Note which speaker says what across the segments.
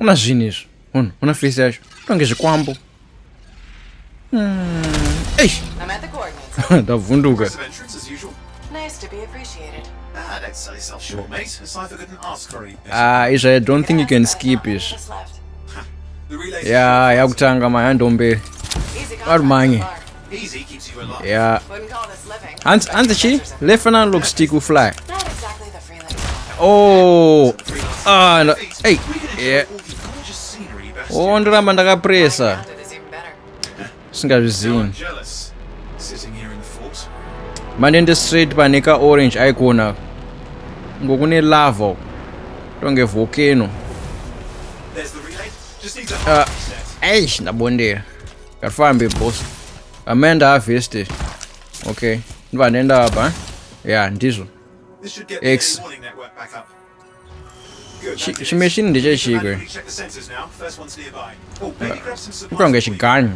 Speaker 1: Una zvinhu izvi. Munhu, una face yacho. Tonge zvikwambo. Eish. Ndavhunduka. Izvi I don't think you can skip izvi. Yeah, yakutanga mayandomberi. Vari manye. Yeah. Hanzi chi? Left and unlock stick will fly. Oh. No. Hey. Yeah. Oh, ndoramba ndakapresa. Singazvizivi. Mandende straight paneka orange icon. Ngokune lava. Tonge volcano. Eish, ndabondera. Ngafambe boss. Amenda harvested. Okay. Ndvanenda apa. Yeah, ndizvo. X. Chimeshini ndechechikwe. Kutonge chiganyu.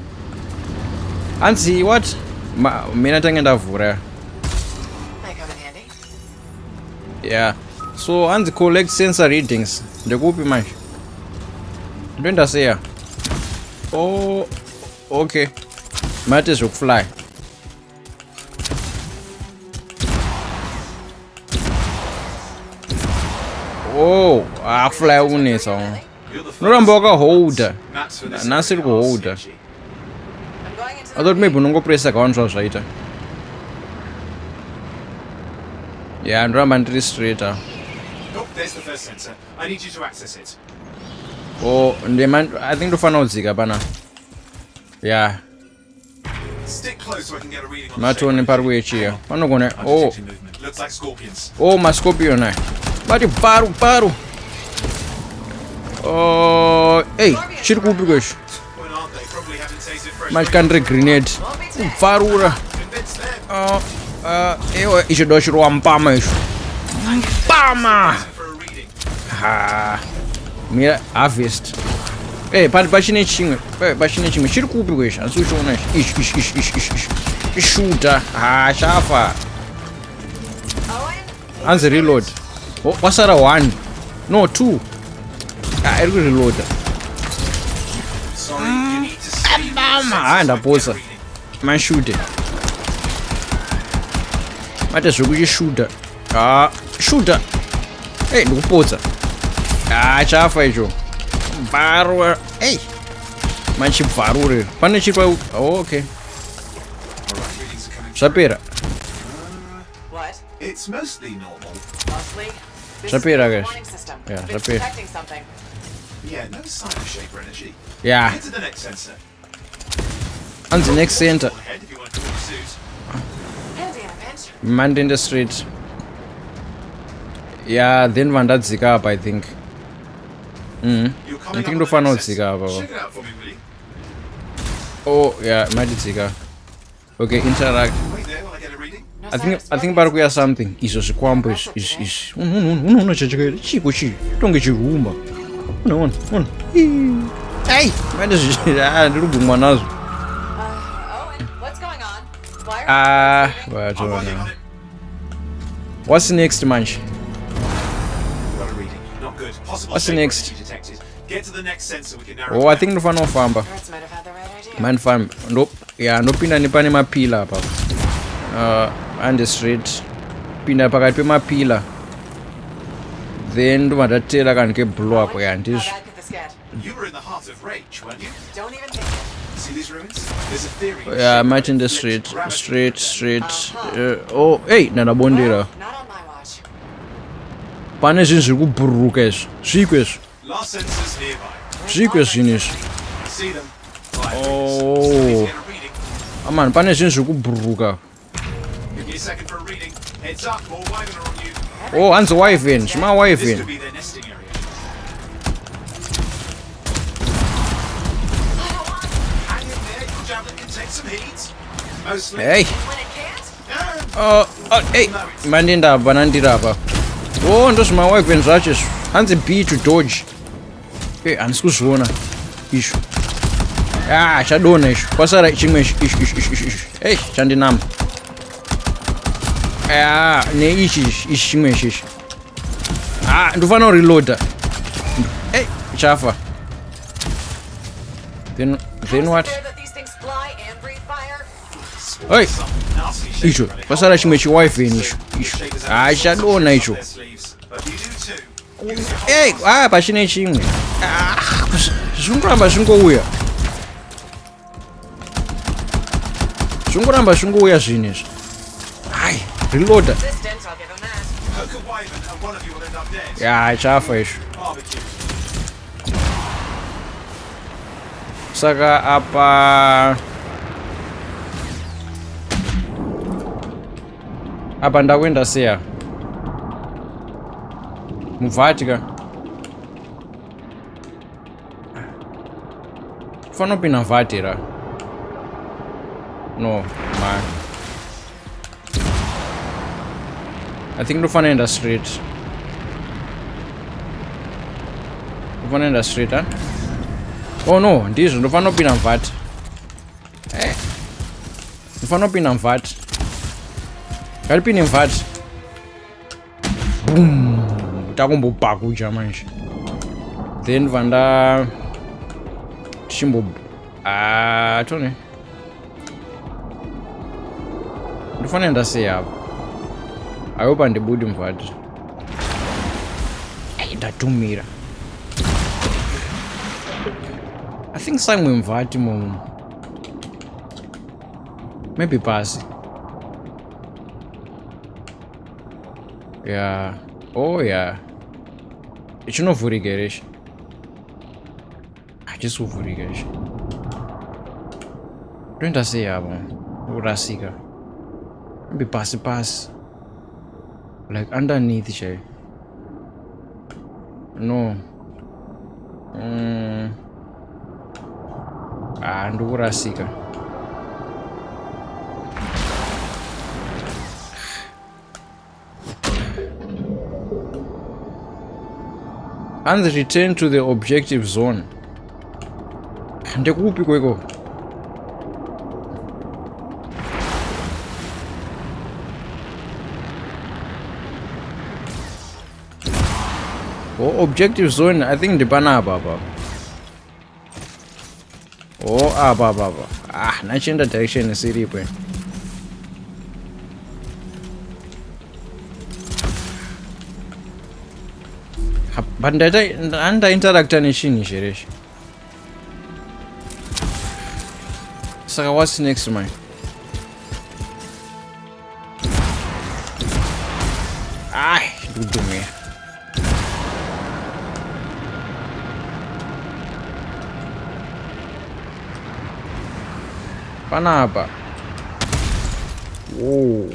Speaker 1: Hanzi what? Mina tange ndavhura. Yeah. So hanzi collect sensor readings. Ndekupi manje? Ndoenda seya. Oh, okay. Mate zvokufly. Oh, fly unesa. Noramba wakaholda. Nasiri kuholda. I thought maybe unongopressa kawanzva zvaita. Yeah, ndoramba ndiri straight.
Speaker 2: Oh, there's the first sensor. I need you to access it.
Speaker 1: Oh, I think ndofana kudzika pana. Yeah.
Speaker 2: Stick close so I can get a reading on
Speaker 1: Matone pari kuyechiya. Panogona. Oh.
Speaker 2: Looks like scorpions.
Speaker 1: Oh, mascorpion ai. Mati paru. Oh, hey, chiri kupi kwecho? Machikandire grenade. Kupfarura. Ewa, icho ndo chirwa mpama icho. Mpama! Ha. Mira, harvest. Hey, pachine chimwe. Pachine chimwe. Chiri kupi kwecho? Asi uchiona ichi. Ishuta. Ha, chafa. Hanzi reload. Oh, wasara 1. No, 2. Iri kureloada. Mama, ndaposa. Mashute. Mate zvokuchishuta. Shuta. Hey, ndikupodza. Chafa icho. Bvarwa. Hey. Machibvarure. Pane chiri pa. Oh, okay. Zvapera.
Speaker 2: What? It's mostly normal.
Speaker 1: Mostly? Zvapera guys. Yeah, zvapera.
Speaker 2: Yeah, no sign of shaper energy.
Speaker 1: Yeah.
Speaker 2: Get to the next sensor.
Speaker 1: On the next center. Mandinda Street. Yeah, then vandadzika up, I think. I think ndofana kudzika apa. Oh, yeah, madidzika. Okay, interact. I think pari kuya something. Izvo zvikwambo izvi. Unoona chachakaita chiko chi. Tonge chirumba. Unoona. Hey, mande ndiri kugumwa nazvo. What's next, manch? What's next?
Speaker 2: Get to the next sensor we can narrow.
Speaker 1: Oh, I think ndofana kufamba. Man farm. Nope. Yeah, ndopinda nepane mapila apa. And the street. Pinda pakati pemapila. Then ndomatatera kanhu keblow up ya ndizvo.
Speaker 2: You were in the heart of rage, weren't you? Don't even think. See these ruins? There's a theory.
Speaker 1: Yeah, I'm in the street. Oh, hey, ndabondera.
Speaker 2: Not on my watch.
Speaker 1: Pane zvinhu zviri kubhururuka izvi. Zviko izvi.
Speaker 2: Last sensors nearby.
Speaker 1: Zviko zvinhu izvi.
Speaker 2: See them.
Speaker 1: Oh. Man, pane zvinhu zviri kubhururuka.
Speaker 2: Give me a second for a reading. Heads up, more wyvern on you.
Speaker 1: Oh, hanzi wyvern. Zvima
Speaker 2: This
Speaker 1: wyvern.
Speaker 2: could be their nesting area. Hang in there, your javelin can take some heat. Mostly.
Speaker 1: Hey.
Speaker 2: When it can't.
Speaker 1: Hey. Mandinda apa nandira apa. Oh, ndozvima wyvern zvacho izvi. Hanzi B to dodge. Hey, handisi kuzviona. Izvo. Chadona izvo. Kwasara chimwe izvi. Hey, chandinama. Neichi chimwe ichi. Ndofana kureloada. Hey, chafa. Then what?
Speaker 3: Fair that these things fly and breathe fire.
Speaker 1: Hey,
Speaker 2: Some nasty shape
Speaker 1: icho
Speaker 2: relic.
Speaker 1: pasara chimwe chiwifeni icho chadona icho.
Speaker 2: Their sleeves, but you do too.
Speaker 1: Hey, pachine chimwe zvingoramba zvingouya zvino izvi. Hai, reloada.
Speaker 3: Distance, I'll give him that.
Speaker 2: Poke a wyvern and one of you will end up dead.
Speaker 1: Chafa izvo.
Speaker 2: Barbecue.
Speaker 1: Saka apa ndakuenda seya muvhatika fanira kupinda mvhatira no man I think ndofanira enda straight huh? Oh no, ndizvo ndofanira kupinda mvhati ndofanira kupinda mvhati ngatipinde mvhati boom takumbobhakuja manje then vanda tichimbo tone ndofanira enda sei apa ayopa ndibudi mvhati ndatumira I think somewhere mvhati momo maybe pasi. Yeah. Oh yeah. Ichinovhurika here ichi. Hachisi kuvhurika ichi. Toenda sei apa? Kurasika. Maybe pasi. Like underneath chai. No. Ndokurasika. And return to the objective zone. Ndekupi kweko? Oh, objective zone, I think ndipanapa apa. Oh, apa. Nachienda direction isiripo. But ndainteracta nechinhu cherechi. Saka what's next man? Ndikudumira. Panapa. Whoa.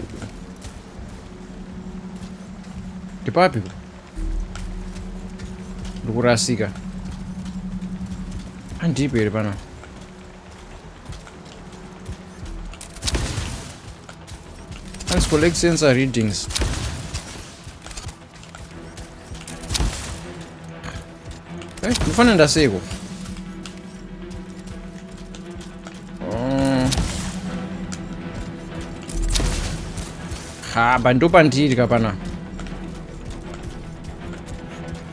Speaker 1: Ndipapi? Ndikurasika. Handipo here pana. Let's collect sensor readings. Ndifanira ndaseko. Bandopa ndiri kapana.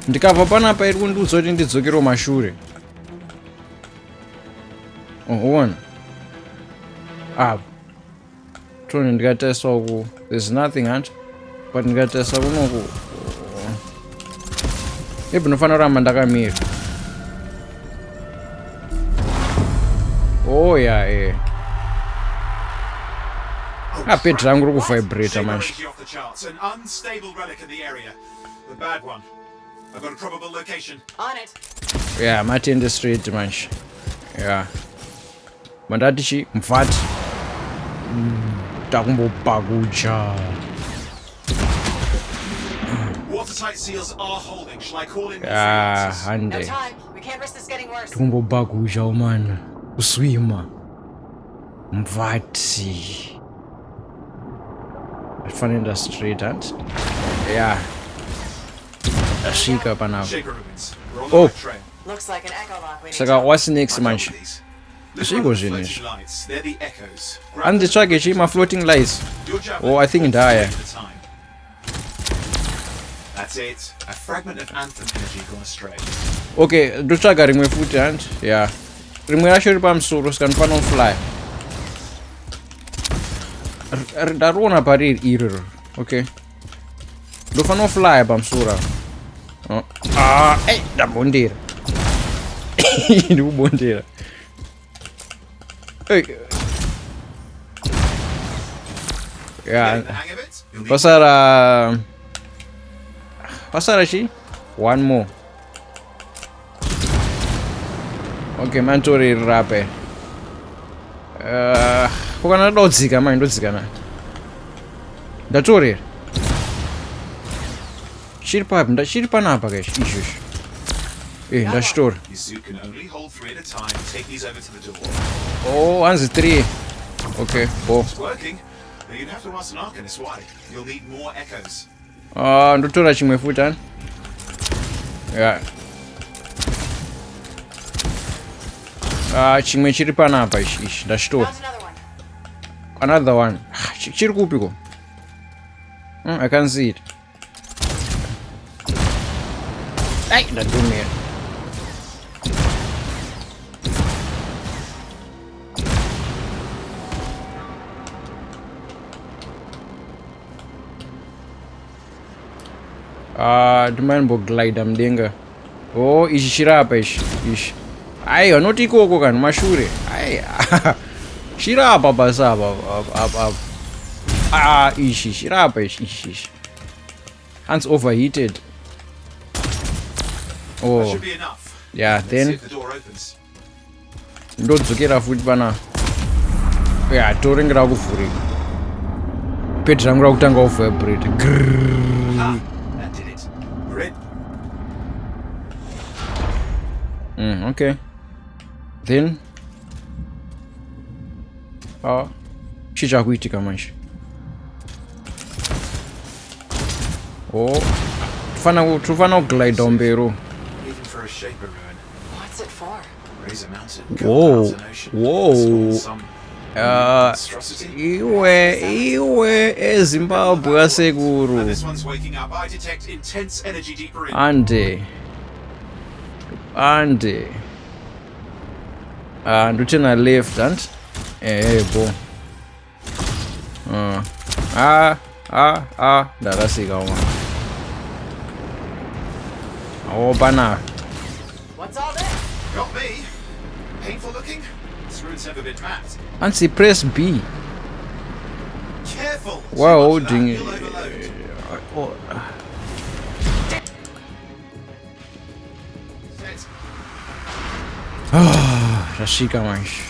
Speaker 1: Ndikabva panapa iri kundiudza kuti ndidzokere mashure. Uona. Tone ndikatarisa uku. There's nothing hunt. But ndikatarisa kunoku. Maybe nofanira kuramba ndakamira. Oh yeah. Pet rangu riri kuvibrata manje.
Speaker 2: An unstable relic in the area. The bad one. I've got a probable location.
Speaker 3: On it.
Speaker 1: Yeah, matende straight manje. Yeah. Mandatichi mvhati. Takumbobhakuja.
Speaker 2: Watertight seals are holding. Shall I call in?
Speaker 1: Hande.
Speaker 3: No time. We can't risk this getting worse.
Speaker 1: Takumbobhakuja umana. Uswima. Mvhati. Fanira straight hand. Yeah. Ashika panapa.
Speaker 2: Shaker ruins. We're on the right trail.
Speaker 3: Looks like an echo lock waiting.
Speaker 1: Saka what's next manje?
Speaker 2: Ziko zvinezvi. They're the echoes.
Speaker 1: And the track is my floating lights. Oh, I think dire.
Speaker 2: That's it. A fragment of Anthem energy gone astray.
Speaker 1: Okay, ndotsvaga rimwe futi hand. Yeah. rimwe racho riri pamusoro saka ndofana kufly. Ndariona pariri iriro. Okay, ndofana kufly pamusoro. Ei, ndabondera. Ndikubondera. Yeah. Pasara chi? One more. Okay, mantori rape. Ukana ndodzika manje ndodzika na. Ndatori. Chiri papi, chiri panapa guys, izvozvo. Ndachitora. Oh, hanzi 3. Okay, oh.
Speaker 2: It's working. You'd have to ask an arcanist why. You'll need more echoes.
Speaker 1: Ndotora chimwe futi ani. Yeah. Chimwe chiri panapa ichi ndachitora. Another one. Chiri kupiko? I can't see it. Ai, ndadumira. Ndimanimboglaida mudenga. Oh, ichi chirapa ichi. Aiwa, noti ikoko kana mashure. Ai. Chirapa basi apa. Ichi chirapa ichi. Hands overheated. Oh.
Speaker 2: That should be enough.
Speaker 1: Yeah,
Speaker 2: Let's see
Speaker 1: then
Speaker 2: if the door opens.
Speaker 1: ndodzokera futi pana. Yeah, toringira kuvhurika. Peti rangu rakutanga kuvibrate.
Speaker 2: That did it. We're in.
Speaker 1: Okay. Then chichakuitika manje. Oh, tufana kuglide mbero.
Speaker 2: Even for a shaper ruin.
Speaker 3: What's it for?
Speaker 2: Raise a mountain.
Speaker 1: Whoa.
Speaker 2: Build out an ocean.
Speaker 1: Whoa.
Speaker 2: Install some monstrosity.
Speaker 1: Iwe eZimbabwe asekuru.
Speaker 2: This one's waking up. I detect intense energy deeper in.
Speaker 1: Ande. Ndutena left and bo. Ndarasika uma. Bana.
Speaker 3: What's all this?
Speaker 2: Got me. Painful looking. This ruin's never been mapped.
Speaker 1: Ansi press B.
Speaker 2: Careful.
Speaker 1: Wow,
Speaker 2: Too much of that,
Speaker 1: ding.
Speaker 2: you'll overload. Set.
Speaker 1: Rashika manje.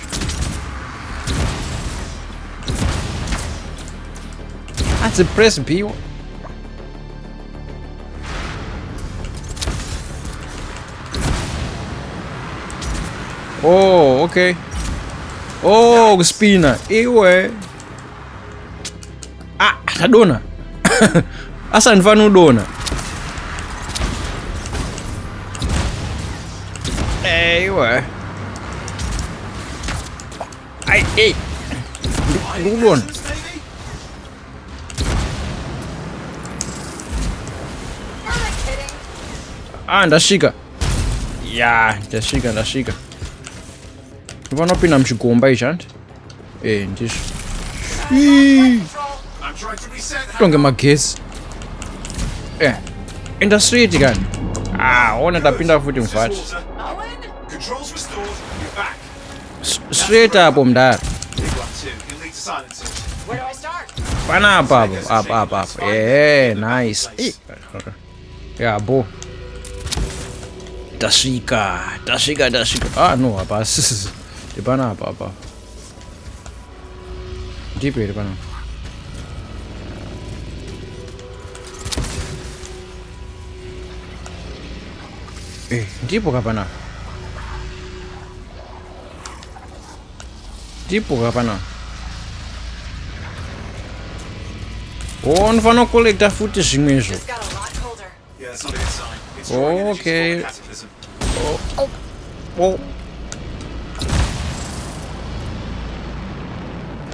Speaker 1: Ansi press B. Oh, okay. Oh, kuspina. Iwe. Tadona. Asa ndifana udona. Iwe. Ai. Ndikudona. Ndasvika. Ya, ndasvika. Vanopinda muchigomba ichi handi? Ndizvo. Tonge magezi. Enda straight kani. Ona ndapinda futi muvhati.
Speaker 2: Controls restored. You're back.
Speaker 1: Straight apo mudara.
Speaker 2: Big one too. You'll need to silence it.
Speaker 3: Where do I start?
Speaker 1: Panapa apo. Nice. Bo. Tasvika. No, hapasi. Panapa. Ndipo iri panapa. Ndipo kapanapa. Ndofana kukolekta futi zvimwezvo.
Speaker 3: Just got a lot colder.
Speaker 2: Yeah, that's not a good sign. It's drawing energy
Speaker 1: Okay.
Speaker 2: from the cataclysm.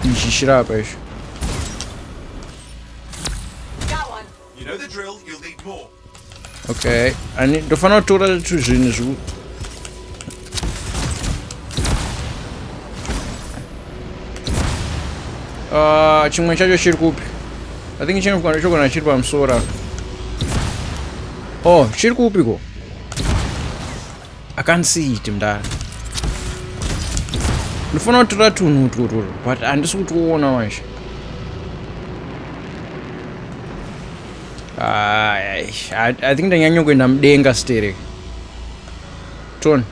Speaker 1: Ichi chirapa icho.
Speaker 3: Got one.
Speaker 2: You know the drill. You'll need more.
Speaker 1: Okay. Ndofana kutora zvinhu zviku. chimwe chacho chiri kupi? I think chogona chiri pamusoro. Oh, chiri kupiko? I can't see it mdara. Ndofana kutora tunhu uturu, but handisi kutuona manje. I think ndanyanya kuenda mudenga stereke. Ton.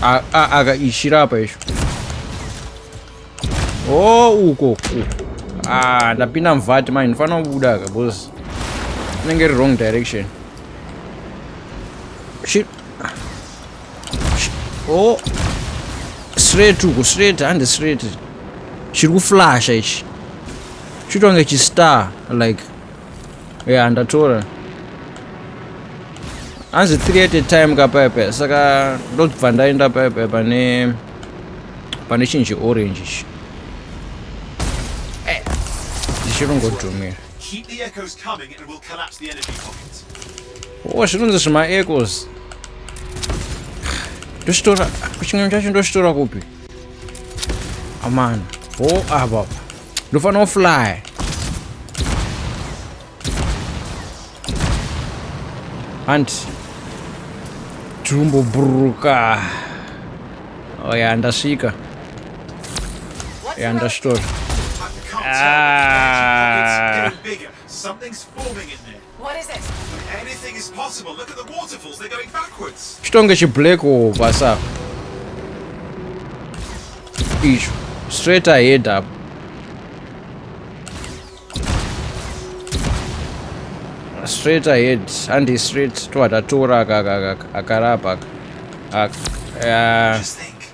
Speaker 1: Aka ishirapa isho. Oh, uko. Ndapinda mvati manje, ndofana kubuda ka boss. Inenge wrong direction. Shit. Oh. Straight and straight. Chiri kuflasha ichi. Chitonge chistar like yeah, ndatora. Hanzi 3 at a time kapepe. Saka ndobva ndaenda pepe pane chinji orange ichi. Ndichirongodhumira.
Speaker 2: Keep the echoes coming and it will collapse the energy pocket.
Speaker 1: Oh, zvinonzi zvima echoes. Ndochitora kuchimwe chacho ndochitora kupi? Amana. Oh, apa. Ndofana fly. And tumbobruka. Oh yeah, ndasvika. Yeah, ndashitora.
Speaker 2: Getting bigger. Something's forming in there.
Speaker 3: What is it?
Speaker 2: Anything is possible. Look at the waterfalls. They're going backwards.
Speaker 1: Chitonge chiblack hole pasa. Icho. Straight ahead up. Straight ahead. And straight to atatora akarapa.
Speaker 2: Just think.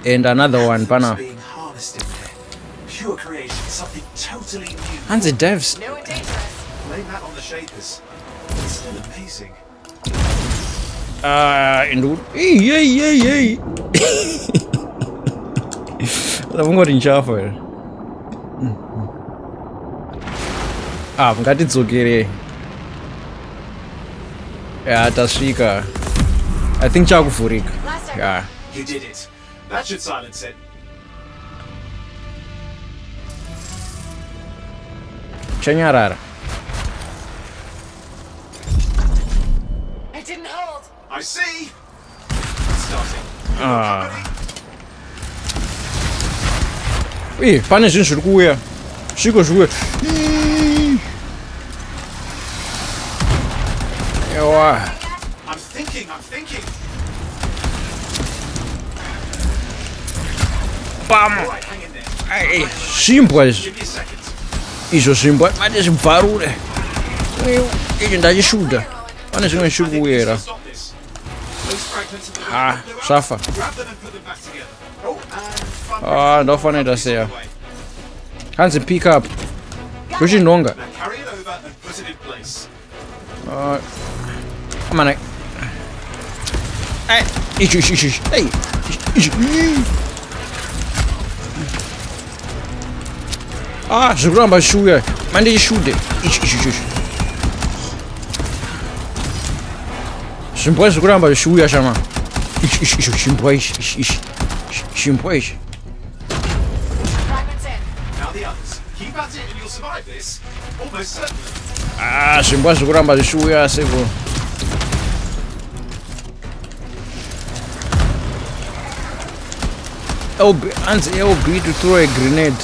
Speaker 1: And another one pana.
Speaker 2: Being harnessed in there. Pure creation. Something totally new.
Speaker 1: And the devs.
Speaker 3: New and dangerous.
Speaker 2: Blame that on the shapers. It's still amazing.
Speaker 1: Indeed. Hey. Ndavungoti nchafa. Ngatidzokere. Yeah, tasvika. I think chakuvhurika. Yeah.
Speaker 2: You did it. That should silence it.
Speaker 1: Chanyarara.
Speaker 3: It didn't hold.
Speaker 2: I see. It's starting.
Speaker 1: Pane zvinhu zviri kuuya. Sviko zviri kuuya. Ewa.
Speaker 2: I'm thinking.
Speaker 1: Bam.
Speaker 2: All right, hang in there.
Speaker 1: Zvimbwa izvi.
Speaker 2: Give me a second.
Speaker 1: Izvo zvimbwa mati zvibvarure. Ichi ndachishuta. Pane zvimwe zviri kuwera.
Speaker 2: Stop this. Those fragments of the
Speaker 1: Zvafa.
Speaker 2: grab them and put them back together. Oh, and
Speaker 1: Ndofanira seya. Hanzi pick up. Ndochinhonga.
Speaker 2: now carry it over and put it in place.
Speaker 1: Mana. Ichi. Hey. Ichi. Zviri kuramba zvichiuya. Mandichishude. Ichi. Zvimbwa zviri kuramba zvichiuya shama. Ichi. Zvimbwa ichi. Zvimbwa ichi.
Speaker 3: Fragments in.
Speaker 2: Now the others. Keep at it and you'll survive this. Almost certainly.
Speaker 1: Zvimbwa zviri kuramba zvichiuya seko. Hanzi LB to throw a grenade.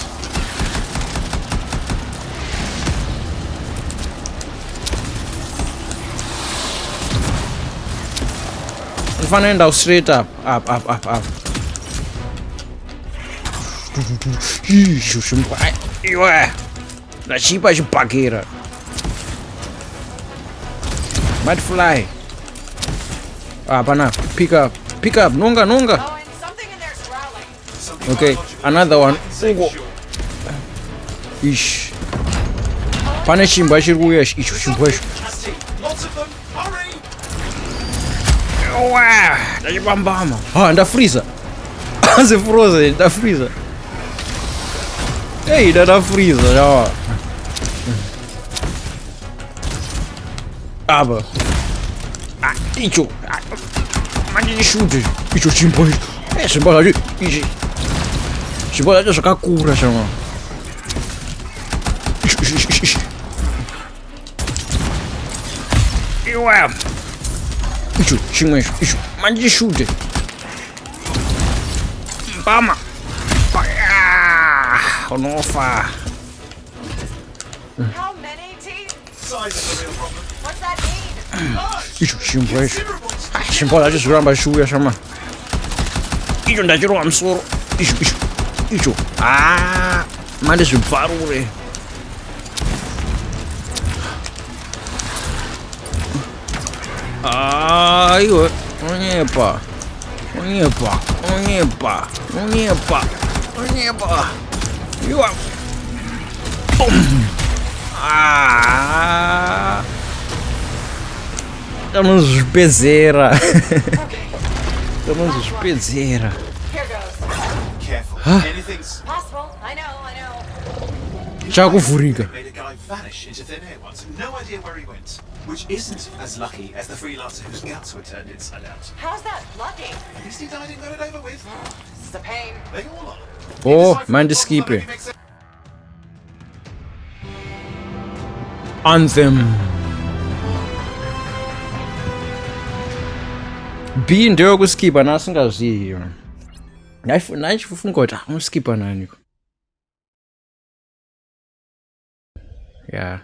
Speaker 1: Ndofana straight up. Izvo zvimbwa. Iwe. Ndachipa chibhakera. Might fly. Pana. Pick up. Nonga.
Speaker 3: Oh, and something in there's growling.
Speaker 2: Something
Speaker 1: Okay,
Speaker 2: biological.
Speaker 1: another one.
Speaker 2: Say for sure.
Speaker 1: Ish. Pane chimbwa chiri kuuya icho chimbwa icho.
Speaker 2: Chastity. Lots of them. Hurry.
Speaker 1: Wow, ndachipambama. Ndafreeza. Hanzi frozen, ndafreeza. Hey, ndafreeza yawa. Apa. Icho. Mandishute. Icho chimbwa icho. Chimbwa zvacho ichi. Chimbwa zvacho zvakakura shama. Iwa. Icho, chimwe icho. Mandishute. Bama. Unofa.
Speaker 3: How many teeth?
Speaker 2: Size is the real problem.
Speaker 3: What's that mean?
Speaker 1: Icho, chimwe icho. Chimwe lacho zviramba shuya shama. Icho ndachirwa musoro. Icho. Mande zvibvarure. Iwe. Onyepa. Iwa. Estamos zvipedzera. Estamos zvipedzera.
Speaker 3: Here goes.
Speaker 2: Careful. Anything's
Speaker 3: Possible. I know.
Speaker 1: Chakuvhurika.
Speaker 2: made a guy vanish into thin air once. No idea where he went. Which isn't as lucky as the freelancer whose guts were turned inside out.
Speaker 3: How's that lucky?
Speaker 2: At least he died and got it over with.
Speaker 3: This is a pain.
Speaker 2: They all are.
Speaker 1: Oh, mande skipe. Anthem. B ndio kuskipa nasingaziyo. Ndachifunga kuti unoskipa nani. Yeah.